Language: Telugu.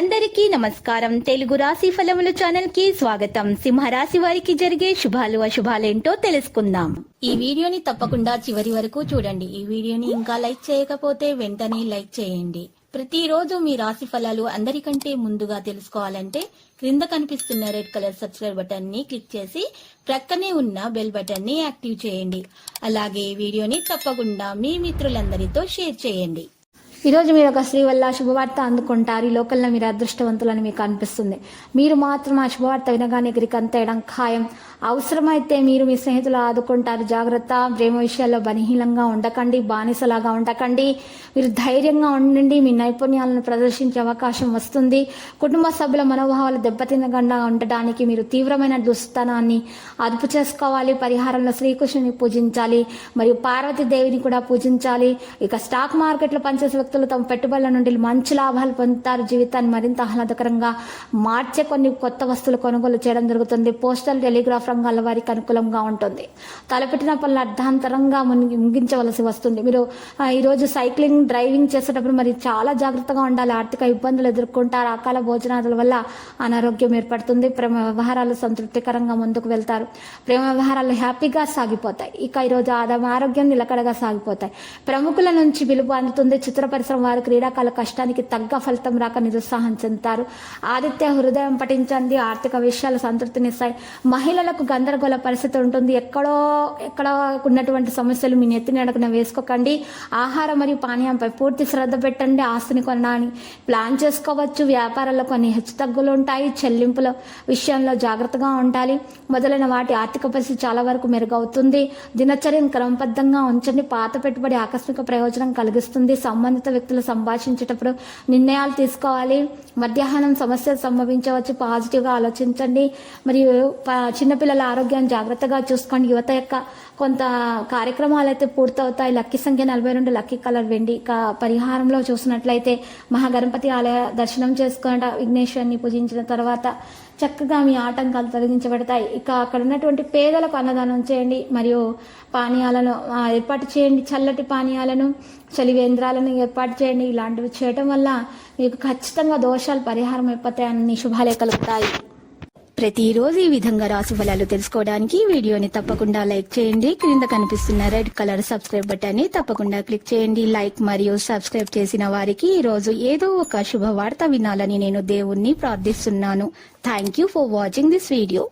అందరికీ నమస్కారం. తెలుగు రాశి ఫలముల ఛానల్ కి స్వాగతం. సింహరాశి వారికి జరిగే శుభాలు అశుభాలేంటో తెలుసుకుందాం. ఈ వీడియోని తప్పకుండా చివరి వరకు చూడండి. ఈ వీడియోని ఇంకా లైక్ చేయకపోతే వెంటనే లైక్ చేయండి. ప్రతిరోజు మీ రాశి ఫలాలు అందరికంటే ముందుగా తెలుసుకోవాలంటే క్రింద కనిపిస్తున్న రెడ్ కలర్ సబ్స్క్రైబ్ బటన్ ని క్లిక్ చేసి ప్రక్కనే ఉన్న బెల్ బటన్ ని యాక్టివ్ చేయండి. అలాగే ఈ వీడియోని తప్పకుండా మీ మిత్రులందరితో షేర్ చేయండి. ఈరోజు మీరు ఒక స్త్రీ వల్ల శుభవార్త అందుకుంటారు. ఈ లోకల్లో మీరు అదృష్టవంతులని మీకు అనిపిస్తుంది. మీరు మాత్రం ఆ శుభవార్త వినగానే గిరికంతేయడం ఖాయం. అవసరమైతే మీరు మీ స్నేహితులు ఆదుకుంటారు. జాగ్రత్త. ప్రేమ విషయాల్లో బలహీనంగా ఉండకండి, బానిసలాగా ఉండకండి. మీరు ధైర్యంగా ఉండండి. మీ నైపుణ్యాలను ప్రదర్శించే అవకాశం వస్తుంది. కుటుంబ సభ్యుల మనోభావాలు దెబ్బతినకుండా ఉండటానికి మీరు తీవ్రమైన దుస్తనాన్ని అదుపు చేసుకోవాలి. పరిహారంలో శ్రీకృష్ణుని పూజించాలి మరియు పార్వతీదేవిని కూడా పూజించాలి. ఇక స్టాక్ మార్కెట్లో పనిచేసే వ్యక్తులు తమ పెట్టుబడుల నుండి మంచి లాభాలు పొందుతారు. జీవితాన్ని మరింత ఆహ్లాదకరంగా మార్చే కొన్ని కొత్త వస్తువులు కొనుగోలు చేయడం జరుగుతుంది. పోస్టల్ టెలిగ్రాఫ్ రంగాల వారికి అనుకూలంగా ఉంటుంది. తలపెట్టిన పనులు అర్ధాంతరంగా ముగించవలసి వస్తుంది. మీరు ఈరోజు సైక్లింగ్, డ్రైవింగ్ చేసేటప్పుడు మరి చాలా జాగ్రత్తగా ఉండాలి. ఆర్థిక ఇబ్బందులు ఎదుర్కొంటారు. అకాల భోజనాల వల్ల అనారోగ్యం ఏర్పడుతుంది. ప్రేమ వ్యవహారాలు సంతృప్తికరంగా ముందుకు వెళ్తారు. ప్రేమ వ్యవహారాలు హ్యాపీగా సాగిపోతాయి. ఇక ఈరోజు ఆరోగ్యం నిలకడగా సాగిపోతాయి. ప్రముఖుల నుంచి పిలుపు అందుతుంది. చిత్ర పరిశ్రమ వారు క్రీడాకాల కష్టానికి తగ్గ ఫలితం రాక నిరుత్సాహం చెందుతారు. ఆదిత్య హృదయం పఠించండి. ఆర్థిక విషయాలు సంతృప్తినిస్తాయి. మహిళలకు గందరగోళ పరిస్థితి ఉంటుంది. ఎక్కడో ఉన్నటువంటి సమస్యలు మీ నెత్తిన అడుగున వేసుకోకండి. ఆహారం మరియు పానీయంపై పూర్తి శ్రద్ధ పెట్టండి. ఆస్తిని కొనడానికి ప్లాన్ చేసుకోవచ్చు. వ్యాపారాల్లో కొన్ని హెచ్చుతగ్గులు ఉంటాయి. చెల్లింపుల విషయంలో జాగ్రత్తగా ఉండాలి. మొదలైన వాటి ఆర్థిక పరిస్థితి చాలా వరకు మెరుగవుతుంది. దినచర్యను క్రమబద్ధంగా ఉంచండి. పాత పెట్టుబడి ఆకస్మిక ప్రయోజనం కలిగిస్తుంది. సంబంధిత వ్యక్తులు సంభాషించేటప్పుడు నిర్ణయాలు తీసుకోవాలి. మధ్యాహ్నం సమస్యలు సంభవించవచ్చు. పాజిటివ్గా ఆలోచించండి. మరియు చిన్నపిల్లల ఆరోగ్యాన్ని జాగ్రత్తగా చూసుకోండి. యువత యొక్క కొంత కార్యక్రమాలు అయితే పూర్తవుతాయి. లక్కీ సంఖ్య 42, లక్కీ కలర్ వెండి. ఇక పరిహారంలో చూసినట్లయితే మహాగణపతి ఆలయ దర్శనం చేసుకున్న విఘ్నేశ్వరుని పూజించిన తర్వాత చక్కగా మీ ఆటంకాలు తొలగించబడతాయి. ఇక అక్కడ ఉన్నటువంటి పేదలకు అన్నదానం చేయండి మరియు పానీయాలను ఏర్పాటు చేయండి. చల్లటి పానీయాలను, చలివేంద్రాలను ఏర్పాటు చేయండి. ఇలాంటివి చేయడం వల్ల మీకు ఖచ్చితంగా దోషాలు పరిహారం అయిపోతాయి. అన్ని శుభాలే కలుగుతాయి. ప్రతిరోజు ఈ విధంగా రాశి ఫలాలు తెలుసుకోవడానికి వీడియోని తప్పకుండా లైక్ చేయండి. క్రింద కనిపిస్తున్న రెడ్ కలర్ సబ్స్క్రైబ్ బటన్ ని తప్పకుండా క్లిక్ చేయండి. లైక్ మరియు సబ్స్క్రైబ్ చేసిన వారికి ఈ రోజు ఏదో ఒక శుభవార్త వినాలని నేను దేవుణ్ణి ప్రార్థిస్తున్నాను. Thank you for watching this video.